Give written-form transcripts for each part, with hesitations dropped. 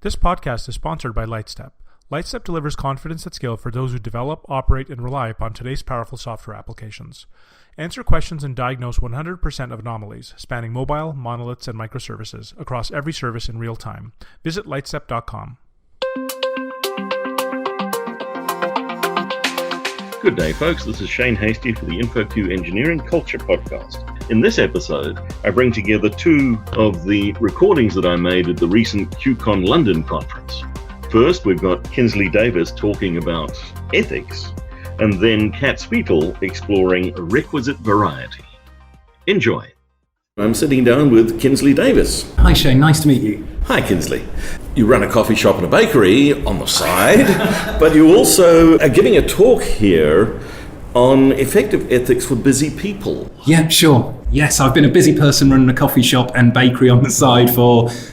This podcast is sponsored by Lightstep. Lightstep delivers confidence at scale for those who develop, operate, and rely upon today's powerful software applications. Answer questions and diagnose 100% of anomalies, spanning mobile, monoliths, and microservices across every service in real time. Visit lightstep.com. Good day, folks. This is Shane Hastie for the InfoQ Engineering Culture Podcast. In this episode, I bring together two of the recordings that I made at the recent QCon London conference. First, we've got Kingsley Davies talking about ethics, and then Cat Swetel exploring requisite variety. Enjoy. I'm sitting down with Kingsley Davies. Hi Shane, nice to meet you. Hi Kingsley. You run a coffee shop and a bakery on the side, but you also are giving a talk here on effective ethics for busy people. Yeah, sure. Yes, I've been a busy person running a coffee shop and bakery on the side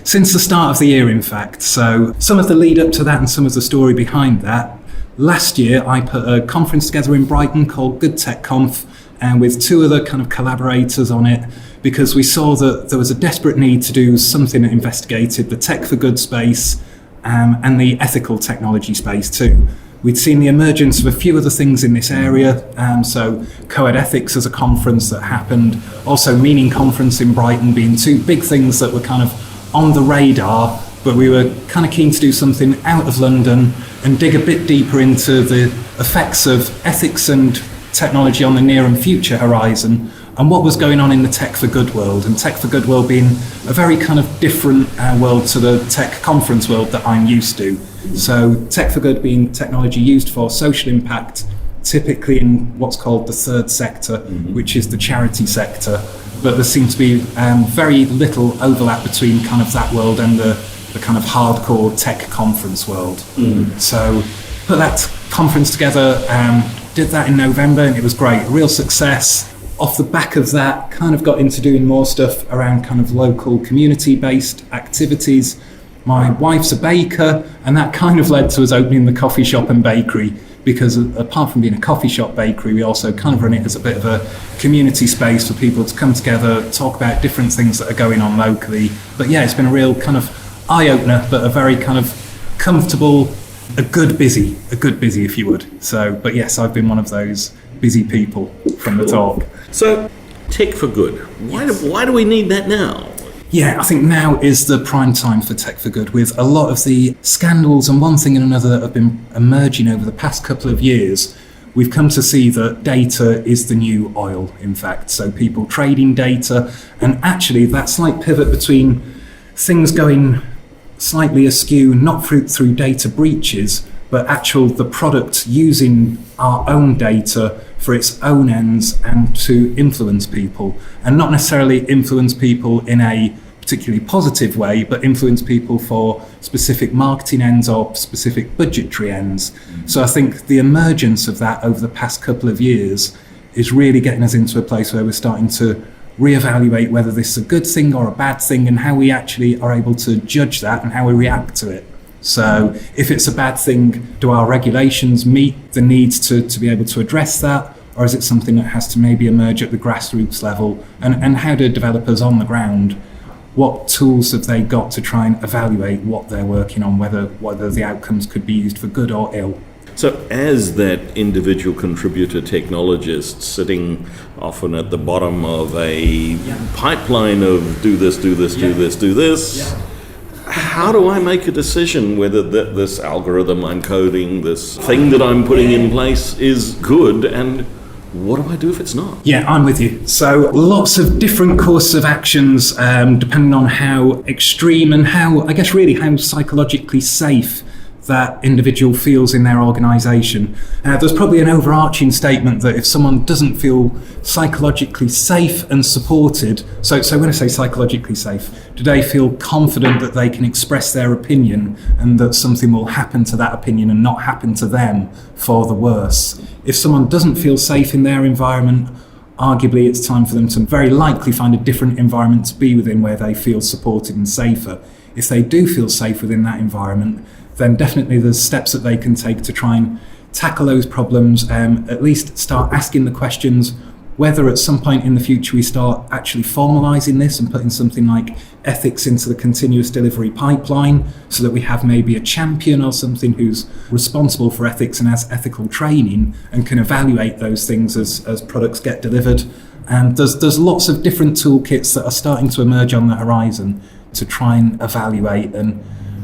since the start of the year, in fact. So some of the lead up to that and some of the story behind that. Last year, I put a conference together in Brighton called Good Tech Conf, and with two other kind of collaborators on it, because we saw that there was a desperate need to do something that investigated the tech for good space and the ethical technology space too. We'd seen the emergence of a few other things in this area, so Co-ed Ethics as a conference that happened, also Meaning Conference in Brighton being two big things that were kind of on the radar, but we were kind of keen to do something out of London and dig a bit deeper into the effects of ethics and technology on the near and future horizon and what was going on in the tech for good world, and tech for good world being a very kind of different world to the tech conference world that I'm used to. So tech for good being technology used for social impact, typically in what's called the third sector, which is the charity sector, but there seems to be very little overlap between kind of that world and the kind of hardcore tech conference world. So put that conference together, did that in November, and it was great, a real success. Off the back of that, kind of got into doing more stuff around kind of local community-based activities. My wife's a baker, and that kind of led to us opening the coffee shop and bakery, because apart from being a coffee shop bakery, we also kind of run it as a bit of a community space for people to come together, talk about different things that are going on locally. But yeah, it's been a real kind of eye-opener, but a very kind of comfortable, a good busy if you would. So, but yes, I've been one of those busy people from the talk. So, tech for good. Why do we need that now? Yeah, I think now is the prime time for tech for good, with a lot of the scandals and one thing and another that have been emerging over the past couple of years. We've come to see that data is the new oil, in fact. So people trading data, and actually that slight pivot between things going slightly askew, not through data breaches, but the product using our own data for its own ends and to influence people, and not necessarily influence people in a particularly positive way, but influence people for specific marketing ends or specific budgetary ends. So I think the emergence of that over the past couple of years is really getting us into a place where we're starting to reevaluate whether this is a good thing or a bad thing, and how we actually are able to judge that and how we react to it. So if it's a bad thing, do our regulations meet the needs to be able to address that? Or is it something that has to maybe emerge at the grassroots level? And how do developers on the ground, what tools have they got to try and evaluate what they're working on, whether the outcomes could be used for good or ill? So as that individual contributor technologist sitting often at the bottom of a pipeline of do this, how do I make a decision whether this algorithm I'm coding, this thing that I'm putting in place is good, and what do I do if it's not? Yeah, I'm with you. So lots of different courses of actions depending on how extreme and how psychologically safe that individual feels in their organisation. There's probably an overarching statement that if someone doesn't feel psychologically safe and supported, so when I say psychologically safe, do they feel confident that they can express their opinion and that something will happen to that opinion and not happen to them for the worse? If someone doesn't feel safe in their environment, arguably it's time for them to very likely find a different environment to be within where they feel supported and safer. If they do feel safe within that environment, then definitely there's steps that they can take to try and tackle those problems, at least start asking the questions, whether at some point in the future we start actually formalising this and putting something like ethics into the continuous delivery pipeline so that we have maybe a champion or something who's responsible for ethics and has ethical training and can evaluate those things as products get delivered. And there's lots of different toolkits that are starting to emerge on the horizon to try and evaluate and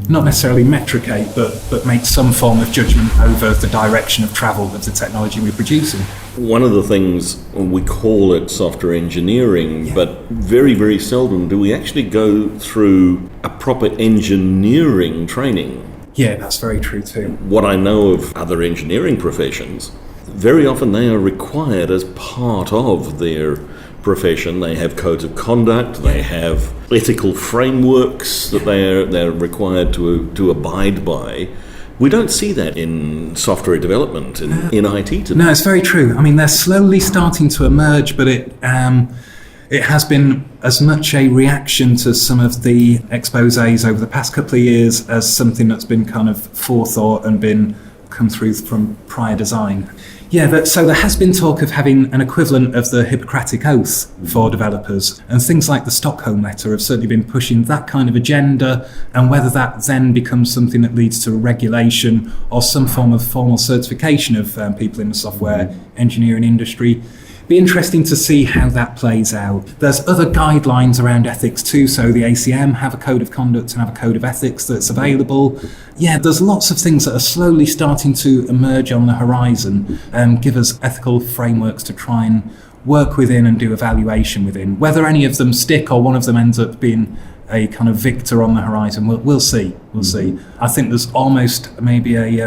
not necessarily metricate, but make some form of judgment over the direction of travel of the technology we're producing. One of the things, we call it software engineering, but very, very seldom do we actually go through a proper engineering training. Yeah, that's very true too. What I know of other engineering professions, very often they are required as part of their profession. They have codes of conduct, they have ethical frameworks that they're required to abide by. We don't see that in software development, in IT today. No, it's very true. I mean, they're slowly starting to emerge, but it has been as much a reaction to some of the exposés over the past couple of years as something that's been kind of forethought and been come through from prior design. Yeah, so there has been talk of having an equivalent of the Hippocratic Oath for developers, and things like the Stockholm Letter have certainly been pushing that kind of agenda, and whether that then becomes something that leads to a regulation or some form of formal certification of people in the software engineering industry. Be interesting to see how that plays out. There's other guidelines around ethics too, so the ACM have a code of conduct and have a code of ethics that's available. Yeah, there's lots of things that are slowly starting to emerge on the horizon and give us ethical frameworks to try and work within and do evaluation within. Whether any of them stick or one of them ends up being a kind of victor on the horizon, we'll see. We'll see. I think there's almost maybe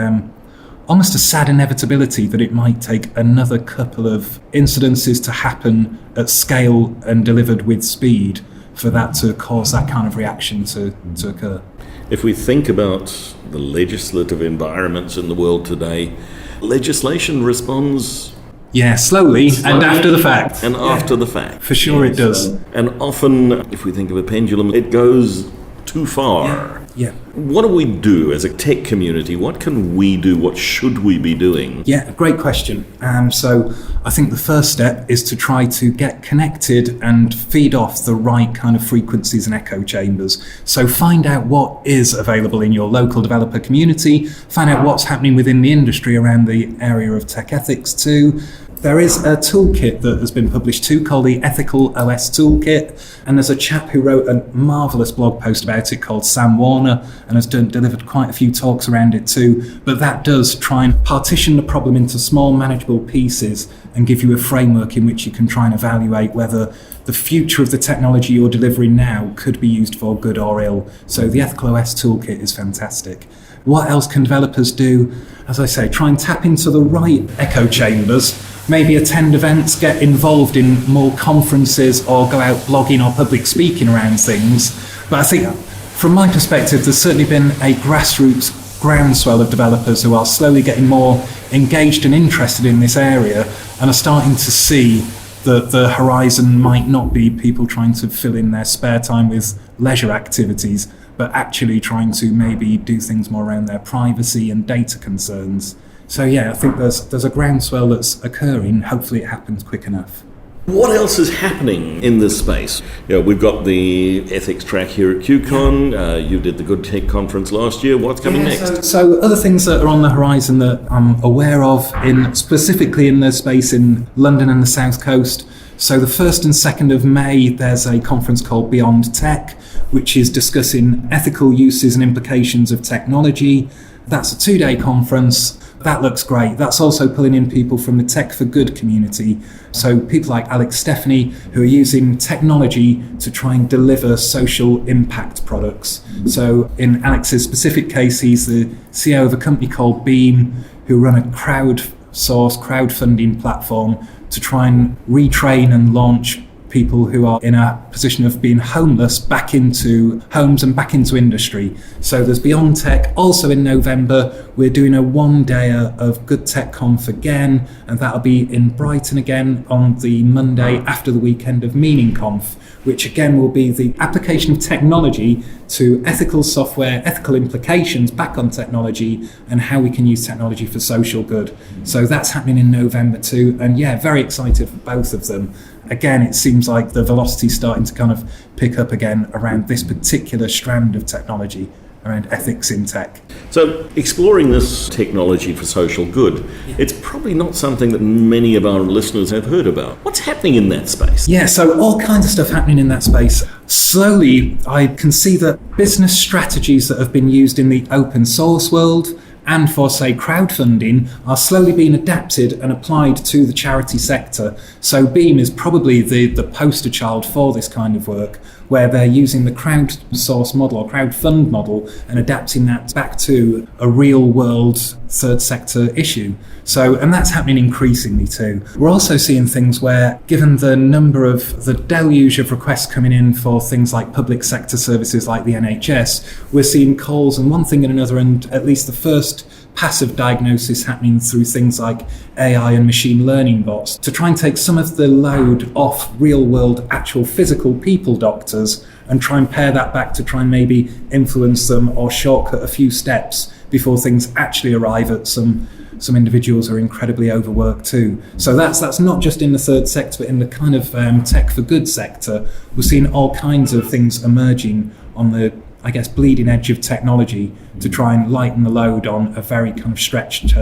almost a sad inevitability that it might take another couple of incidences to happen at scale and delivered with speed for that to cause that kind of reaction to occur. If we think about the legislative environments in the world today, legislation responds... Yeah, slowly and after the fact. And after the fact. For sure it does. And often, if we think of a pendulum, it goes too far. Yeah. What do we do as a tech community? What can we do? What should we be doing? Yeah, great question. So I think the first step is to try to get connected and feed off the right kind of frequencies and echo chambers. So find out what is available in your local developer community, find out what's happening within the industry around the area of tech ethics too. There is a toolkit that has been published too called the Ethical OS Toolkit, and there's a chap who wrote a marvellous blog post about it called Sam Warner and has delivered quite a few talks around it too. But that does try and partition the problem into small manageable pieces and give you a framework in which you can try and evaluate whether the future of the technology you're delivering now could be used for good or ill. So the Ethical OS Toolkit is fantastic. What else can developers do? As I say, try and tap into the right echo chambers, maybe attend events, get involved in more conferences or go out blogging or public speaking around things. But I think from my perspective, there's certainly been a grassroots groundswell of developers who are slowly getting more engaged and interested in this area and are starting to see that the horizon might not be people trying to fill in their spare time with leisure activities, but actually trying to maybe do things more around their privacy and data concerns. So yeah, I think there's a groundswell that's occurring. Hopefully it happens quick enough. What else is happening in this space? We've got the ethics track here at QCon. You did the Good Tech conference last year. What's coming next? So other things that are on the horizon that I'm aware of, specifically in the space in London and the South Coast. So the 1st and 2nd of May, there's a conference called Beyond Tech, which is discussing ethical uses and implications of technology. That's a 2-day conference. That looks great. That's also pulling in people from the Tech for Good community. So people like Alex Stephanie, who are using technology to try and deliver social impact products. So in Alex's specific case, he's the CEO of a company called Beam, who run a crowdfunding platform to try and retrain and launch people who are in a position of being homeless back into homes and back into industry. So there's Beyond Tech. Also in November, we're doing a one-day of Good Tech Conf again, and that'll be in Brighton again on the Monday after the weekend of Meaning Conf, which again will be the application of technology to ethical software, ethical implications back on technology, and how we can use technology for social good. So that's happening in November too, and yeah, very excited for both of them. Again, it seems like the velocity's starting to kind of pick up again around this particular strand of technology, around ethics in tech. So exploring this technology for social good, it's probably not something that many of our listeners have heard about. What's happening in that space? Yeah, so all kinds of stuff happening in that space. Slowly, I can see that business strategies that have been used in the open source world and for, say, crowdfunding are slowly being adapted and applied to the charity sector. So Beam is probably the poster child for this kind of work, where they're using the crowdsource model or crowdfund model and adapting that back to a real world third sector issue. So, and that's happening increasingly too. We're also seeing things where, given the number of the deluge of requests coming in for things like public sector services like the NHS, we're seeing calls and one thing and another, and at least the first passive diagnosis happening through things like AI and machine learning bots to try and take some of the load off real world actual physical people doctors and try and pare that back to try and maybe influence them or shortcut a few steps before things actually arrive at some individuals who are incredibly overworked too. So that's not just in the third sector, but in the kind of tech for good sector. We're seeing all kinds of things emerging on the, I guess, bleeding edge of technology to try and lighten the load on a very kind of stretched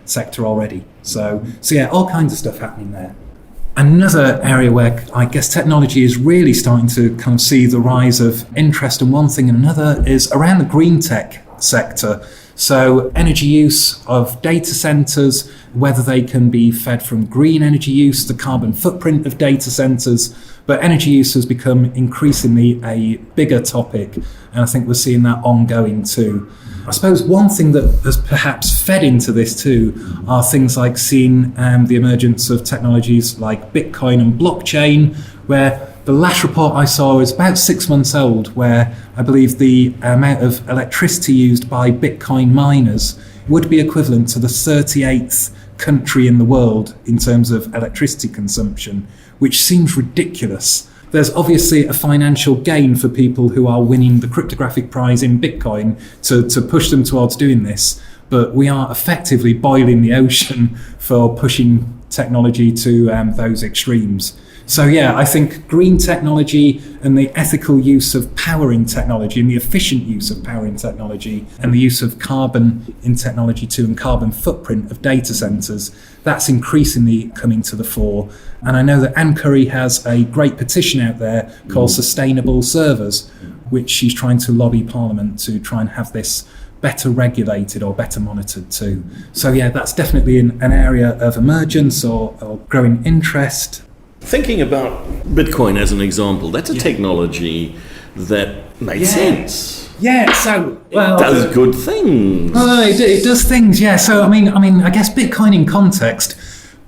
sector already. So yeah, all kinds of stuff happening there. Another area where I guess technology is really starting to kind of see the rise of interest in one thing and another is around the green tech sector. So energy use of data centers, whether they can be fed from green energy use, the carbon footprint of data centers, but energy use has become increasingly a bigger topic, and I think we're seeing that ongoing too. I suppose one thing that has perhaps fed into this too are things like seeing the emergence of technologies like Bitcoin and blockchain, where the last report I saw is about 6 months old, where I believe the amount of electricity used by Bitcoin miners would be equivalent to the 38th country in the world in terms of electricity consumption, which seems ridiculous. There's obviously a financial gain for people who are winning the cryptographic prize in Bitcoin to push them towards doing this, but we are effectively boiling the ocean for pushing technology to those extremes. So yeah, I think green technology and the ethical use of power in technology and the efficient use of power in technology and the use of carbon in technology too and carbon footprint of data centers, that's increasingly coming to the fore. And I know that Anne Curry has a great petition out there called Sustainable Servers, which she's trying to lobby Parliament to try and have this better regulated or better monitored too. So yeah, that's definitely an area of emergence or growing interest. Thinking about Bitcoin as an example, that's a technology that made sense. Yeah, so it does good things. It does things, yeah. So I mean, I guess Bitcoin in context.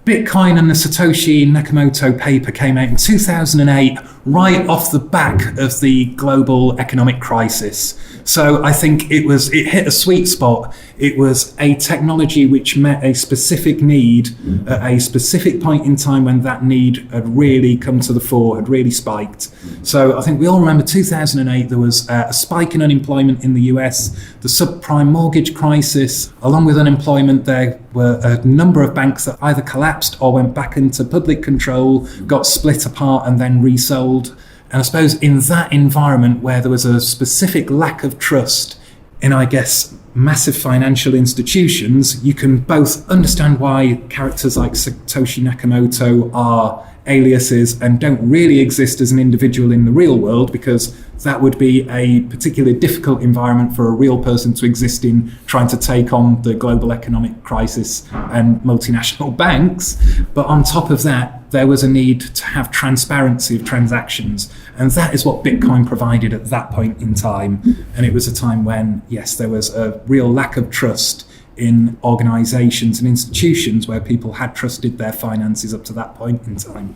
Bitcoin and the Satoshi Nakamoto paper came out in 2008, right off the back of the global economic crisis. So I think it hit a sweet spot. It was a technology which met a specific need at a specific point in time when that need had really come to the fore, had really spiked. So I think we all remember 2008, there was a spike in unemployment in the US, the subprime mortgage crisis. Along with unemployment, there were a number of banks that either collapsed or went back into public control, got split apart and then resold. And I suppose in that environment where there was a specific lack of trust in, I guess, massive financial institutions, you can both understand why characters like Satoshi Nakamoto are aliases and don't really exist as an individual in the real world, because that would be a particularly difficult environment for a real person to exist in, trying to take on the global economic crisis and multinational banks. But on top of that, there was a need to have transparency of transactions. And that is what Bitcoin provided at that point in time. And it was a time when, yes, there was a real lack of trust in organizations and institutions where people had trusted their finances up to that point in time.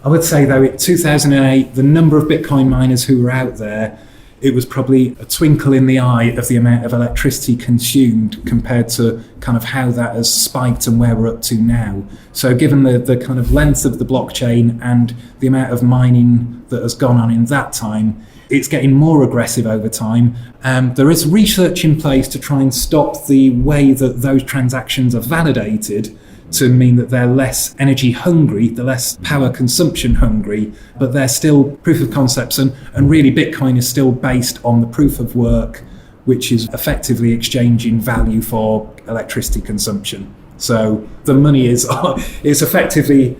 I would say, though, in 2008, the number of Bitcoin miners who were out there, it was probably a twinkle in the eye of the amount of electricity consumed compared to kind of how that has spiked and where we're up to now. So given the kind of length of the blockchain and the amount of mining that has gone on in that time, it's getting more aggressive over time. There is research in place to try and stop the way that those transactions are validated, to mean that they're less energy hungry, they're less power consumption hungry, but they're still proof of concepts, and really Bitcoin is still based on the proof of work, which is effectively exchanging value for electricity consumption. So the money is effectively,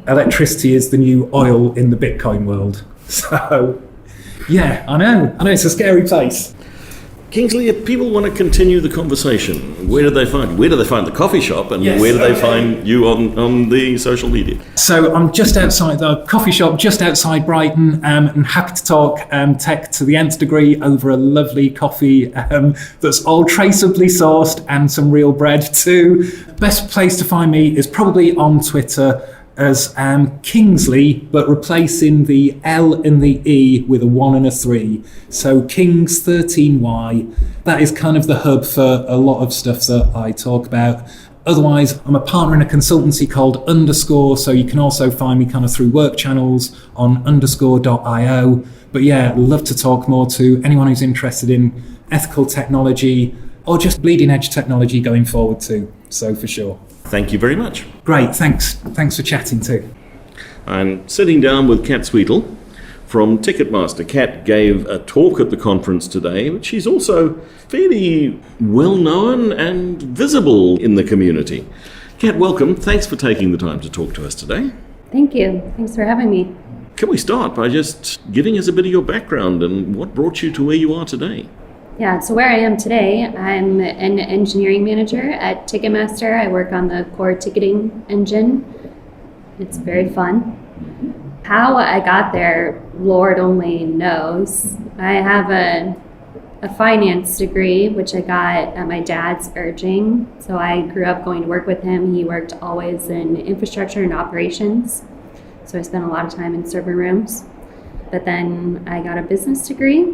electricity is the new oil in the Bitcoin world. So yeah, I know it's a scary place. Kingsley, if people want to continue the conversation, where do they find the coffee shop, and Yes, where do they find you on the social media? So I'm just outside the coffee shop, just outside Brighton, and happy to talk tech to the nth degree over a lovely coffee that's all traceably sourced and some real bread too. Best place to find me is probably on Twitter as Kingsley, but replacing the L and the E with a 1 and a 3. So Kings 13Y. That is kind of the hub for a lot of stuff that I talk about. Otherwise, I'm a partner in a consultancy called Underscore, so you can also find me kind of through work channels on underscore.io. But yeah, I'd love to talk more to anyone who's interested in ethical technology or just bleeding edge technology going forward too. So for sure. Thank you very much. Great, thanks for chatting too. I'm sitting down with Cat Swetel from Ticketmaster. Cat gave a talk at the conference today, but she's also fairly well known and visible in the community. Cat, welcome. Thanks for taking the time to talk to us today. Thank you. Thanks for having me. Can we start by just giving us a bit of your background and what brought you to where you are today? Yeah, so where I am today, I'm an engineering manager at Ticketmaster. I work on the core ticketing engine. It's very fun. How I got there, Lord only knows. I have a finance degree, which I got at my dad's urging. So I grew up going to work with him. He worked always in infrastructure and operations. So I spent a lot of time in server rooms. But then I got a business degree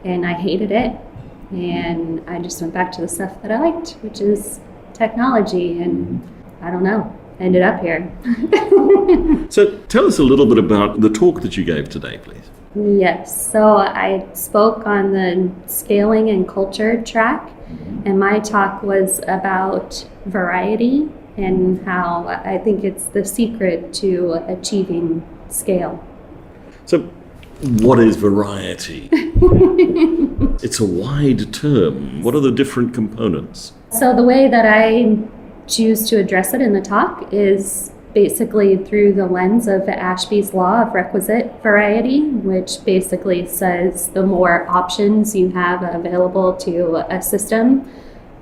and I hated it. And I just went back to the stuff that I liked, which is technology, and I don't know, ended up here. So tell us a little bit about the talk that you gave today, please. Yes, so I spoke on the scaling and culture track, and my talk was about variety and how I think it's the secret to achieving scale. So what is variety? It's a wide term. What are the different components? So the way that I choose to address it in the talk is basically through the lens of Ashby's law of requisite variety, which basically says the more options you have available to a system,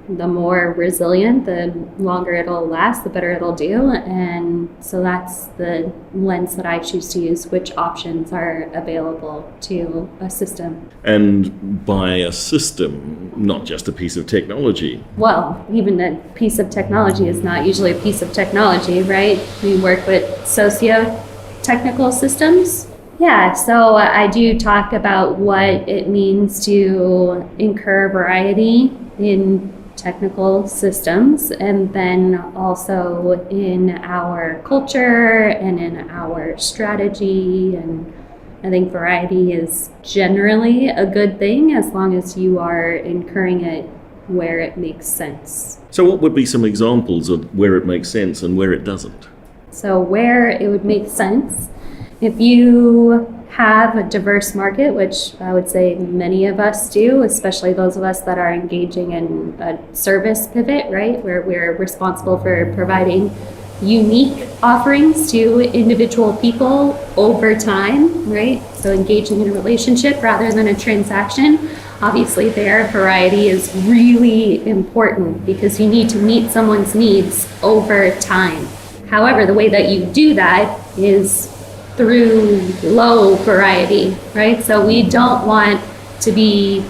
the more resilient, the longer it'll last, the better it'll do. And so that's the lens that I choose to use, which options are available to a system. And by a system, not just a piece of technology. Well, even a piece of technology is not usually a piece of technology, right? We work with socio-technical systems. Yeah, so I do talk about what it means to incur variety in technical systems, and then also in our culture and in our strategy. And I think variety is generally a good thing as long as you are incurring it where it makes sense. So what would be some examples of where it makes sense and where it doesn't? So where it would make sense, if you have a diverse market, which I would say many of us do, especially those of us that are engaging in a service pivot, right, where we're responsible for providing unique offerings to individual people over time, right? So engaging in a relationship rather than a transaction. Obviously there, variety is really important because you need to meet someone's needs over time. However, the way that you do that is through low variety, right? So we don't want to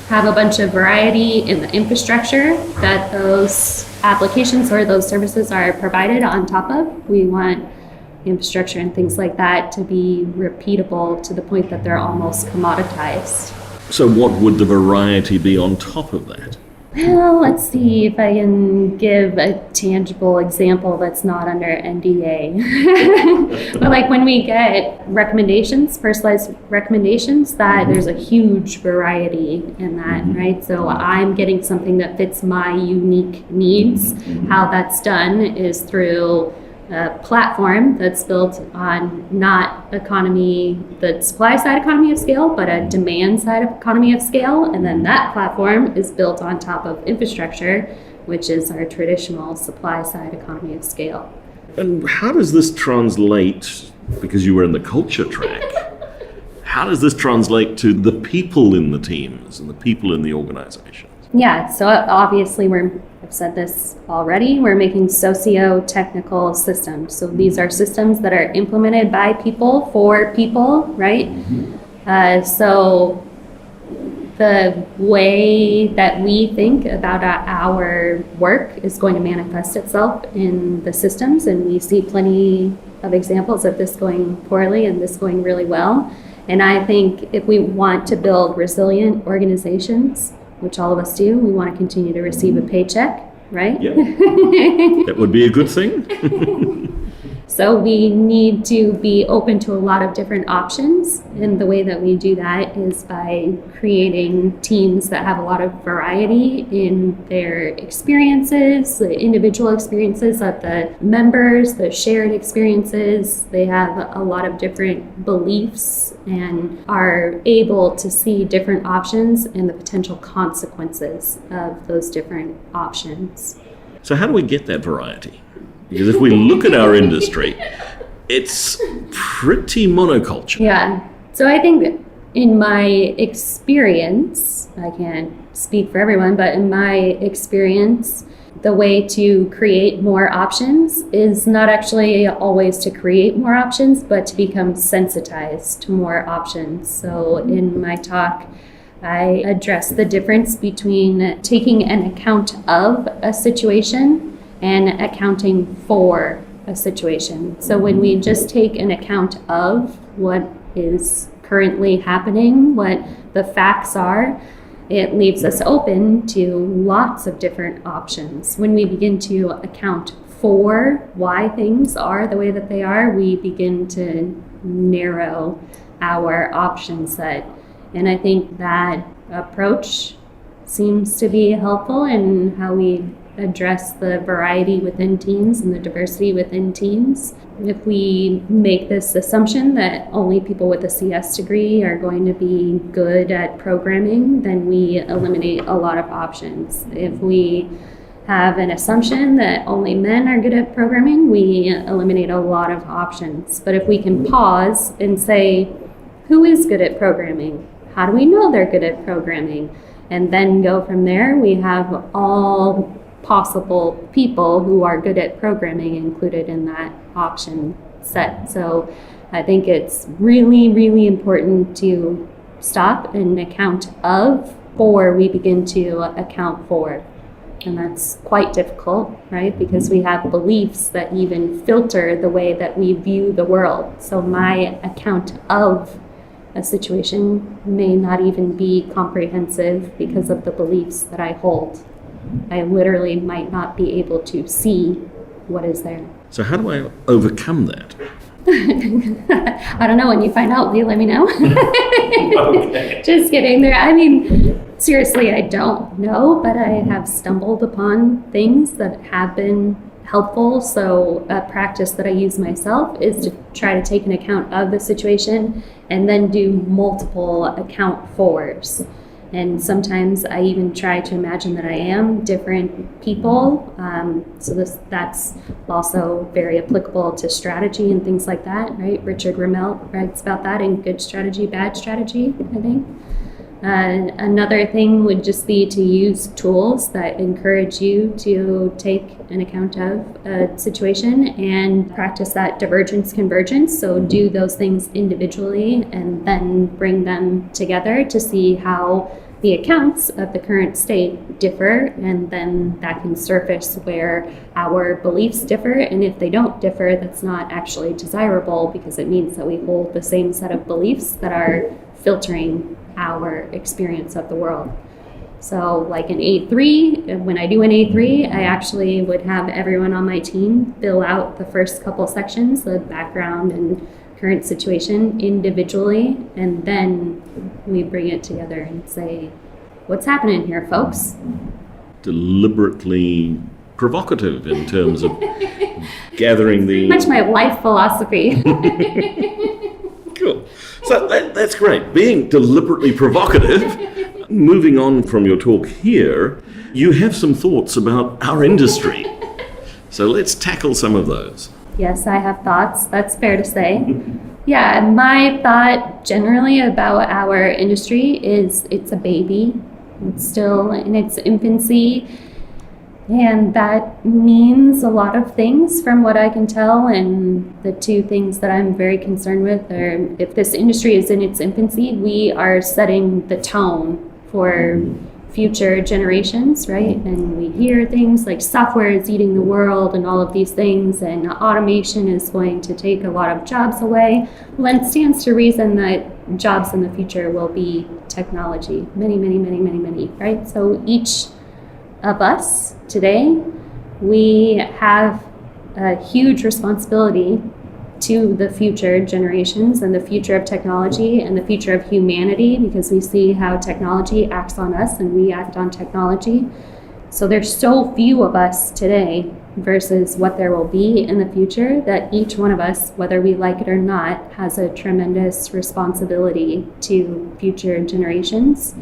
have a bunch of variety in the infrastructure that those applications or those services are provided on top of. We want infrastructure and things like that to be repeatable to the point that they're almost commoditized. So what would the variety be on top of that? Well, let's see if I can give a tangible example that's not under NDA. But like when we get recommendations, personalized recommendations, that there's a huge variety in that, right? So I'm getting something that fits my unique needs. How that's done is through a platform that's built on not the supply side economy of scale, but a demand side economy of scale. And then that platform is built on top of infrastructure, which is our traditional supply side economy of scale. And how does this translate, because you were in the culture track, how does this translate to the people in the teams and the people in the organizations? Yeah, so obviously I've said this already, we're making socio-technical systems. So these are systems that are implemented by people for people, right? So the way that we think about our work is going to manifest itself in the systems, and we see plenty of examples of this going poorly and this going really well. And I think if we want to build resilient organizations, which all of us do, we want to continue to receive a paycheck, right? Yeah. That would be a good thing. So we need to be open to a lot of different options. And the way that we do that is by creating teams that have a lot of variety in their experiences, the individual experiences of the members, the shared experiences. They have a lot of different beliefs and are able to see different options and the potential consequences of those different options. So how do we get that variety? Because if we look at our industry, it's pretty monoculture. Yeah. So I think in my experience, I can't speak for everyone, but in my experience, the way to create more options is not actually always to create more options, but to become sensitized to more options. So in my talk, I address the difference between taking an account of a situation and accounting for a situation. So when we just take an account of what is currently happening, what the facts are, it leaves us open to lots of different options. When we begin to account for why things are the way that they are, we begin to narrow our option set. And I think that approach seems to be helpful in how we address the variety within teams and the diversity within teams. If we make this assumption that only people with a CS degree are going to be good at programming, then we eliminate a lot of options. If we have an assumption that only men are good at programming, we eliminate a lot of options. But if we can pause and say, who is good at programming? How do we know they're good at programming? And then go from there, we have all possible people who are good at programming included in that option set. So I think it's really, really important to stop and account of before we begin to account for. And that's quite difficult, right? Because we have beliefs that even filter the way that we view the world. So my account of a situation may not even be comprehensive because of the beliefs that I hold. I literally might not be able to see what is there. So how do I overcome that? I don't know. When you find out, will you let me know? Okay. Just kidding. I mean, seriously, I don't know, but I have stumbled upon things that have been helpful. So a practice that I use myself is to try to take an account of the situation and then do multiple account fors. And sometimes I even try to imagine that I am different people. So that's also very applicable to strategy and things like that, right? Richard Rummelt writes about that in Good Strategy, Bad Strategy, I think. Another thing would just be to use tools that encourage you to take an account of a situation and practice that divergence convergence. So do those things individually and then bring them together to see how the accounts of the current state differ, and then that can surface where our beliefs differ. And if they don't differ, that's not actually desirable, because it means that we hold the same set of beliefs that are filtering our experience of the world. So like an A3, when I do an A3, I actually would have everyone on my team fill out the first couple sections, the background and current situation individually, and then we bring it together and say, what's happening here, folks? Deliberately provocative in terms of gathering the... Much my life philosophy. Cool. So that's great. Being deliberately provocative. Moving on from your talk here, you have some thoughts about our industry. So let's tackle some of those. Yes, I have thoughts. That's fair to say. Yeah, my thought generally about our industry is it's a baby. It's still in its infancy. And that means a lot of things from what I can tell. And the two things that I'm very concerned with are, if this industry is in its infancy, we are setting the tone for future generations, right? And we hear things like software is eating the world and all of these things, and automation is going to take a lot of jobs away. Well, then it stands to reason that jobs in the future will be technology. Many, right? So each of us today, we have a huge responsibility to the future generations and the future of technology and the future of humanity, because we see how technology acts on us and we act on technology. So there's so few of us today versus what there will be in the future, that each one of us, whether we like it or not, has a tremendous responsibility to future generations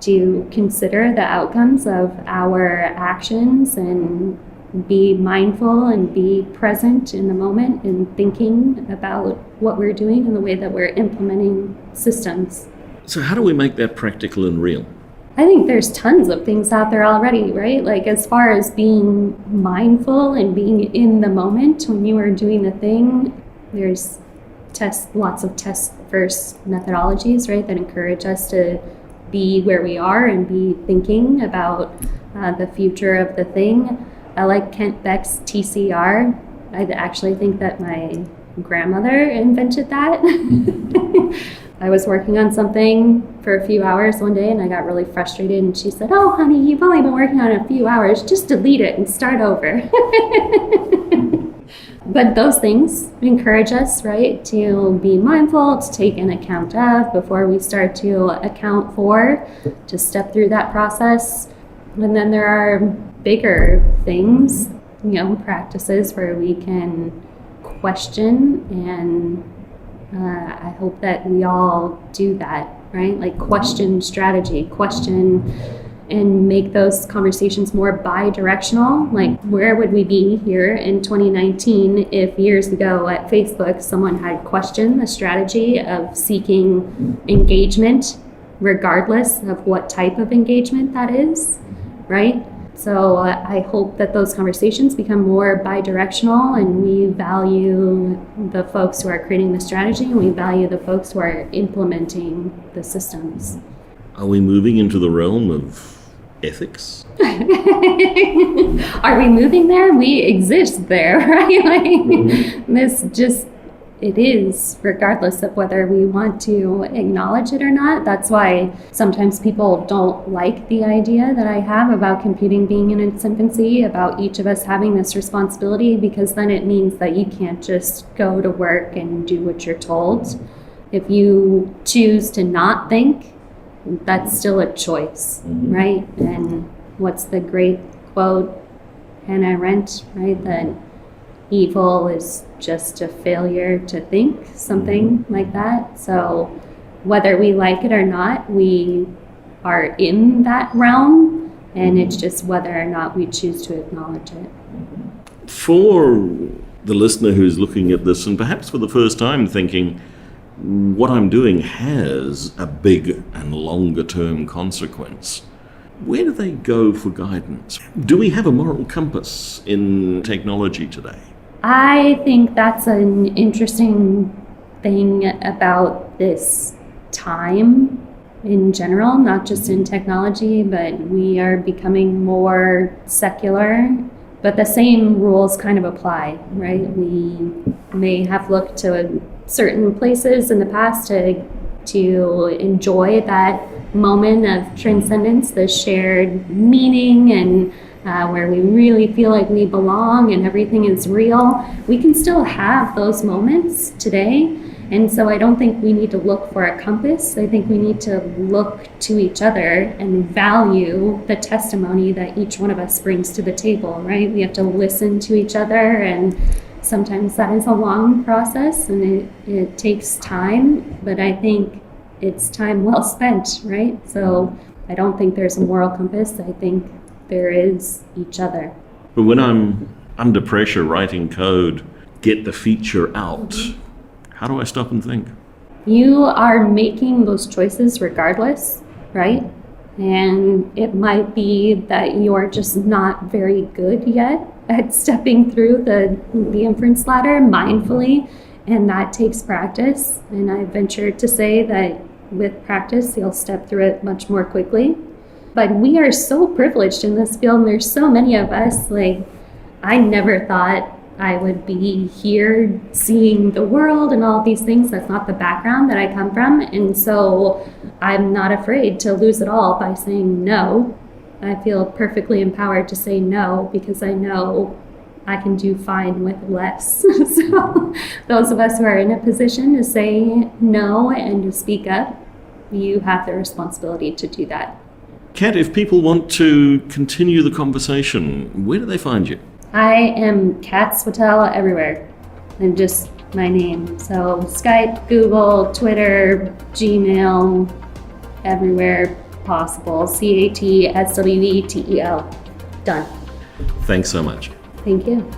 to consider the outcomes of our actions and be mindful and be present in the moment and thinking about what we're doing and the way that we're implementing systems. So how do we make that practical and real? I think there's tons of things out there already, right? Like as far as being mindful and being in the moment when you are doing the thing, there's lots of test first methodologies, right, that encourage us to be where we are and be thinking about the future of the thing. I like Kent Beck's TCR. I actually think that my grandmother invented that. I was working on something for a few hours one day and I got really frustrated, and she said, "Oh honey, you've only been working on it a few hours, just delete it and start over." But those things encourage us, right, to be mindful, to take an account of before we start to account for, to step through that process. And then there are bigger things, practices where we can question, and I hope that we all do that, right? Like question strategy, question and make those conversations more bi-directional. Like, where would we be here in 2019 if years ago at Facebook someone had questioned the strategy of seeking engagement regardless of what type of engagement that is, right? So I hope that those conversations become more bi-directional, and we value the folks who are creating the strategy and we value the folks who are implementing the systems. Are we moving into the realm of ethics? Are we moving there? We exist there, right? It is, regardless of whether we want to acknowledge it or not. That's why sometimes people don't like the idea that I have about computing being in its infancy, about each of us having this responsibility, because then it means that you can't just go to work and do what you're told. If you choose to not think, that's still a choice, right? And what's the great quote, Hannah Arendt, right? That evil is just a failure to think, something like that. So whether we like it or not, we are in that realm, and it's just whether or not we choose to acknowledge it. For the listener who's looking at this and perhaps for the first time thinking, what I'm doing has a big and longer term consequence, where do they go for guidance? Do we have a moral compass in technology today? I think that's an interesting thing about this time in general, not just in technology, but we are becoming more secular. But the same rules kind of apply, right? We may have looked to certain places in the past to enjoy that moment of transcendence, the shared meaning, and where we really feel like we belong and everything is real. We can still have those moments today. And so I don't think we need to look for a compass. I think we need to look to each other and value the testimony that each one of us brings to the table, right? We have to listen to each other, and sometimes that is a long process and it takes time, but I think it's time well spent, right? So I don't think there's a moral compass. I think there is each other. But when I'm under pressure writing code, get the feature out, how do I stop and think? You are making those choices regardless, right? And it might be that you're just not very good yet at stepping through the inference ladder mindfully, and that takes practice. And I venture to say that with practice, you'll step through it much more quickly. But we are so privileged in this field, and there's so many of us. Like, I never thought I would be here seeing the world and all these things. That's not the background that I come from. And so I'm not afraid to lose it all by saying no. I feel perfectly empowered to say no because I know I can do fine with less. So those of us who are in a position to say no and to speak up, you have the responsibility to do that. Cat, if people want to continue the conversation, where do they find you? I am Cat Swetel everywhere. I'm just my name. So Skype, Google, Twitter, Gmail, everywhere possible. CATSWETEL. Done. Thanks so much. Thank you.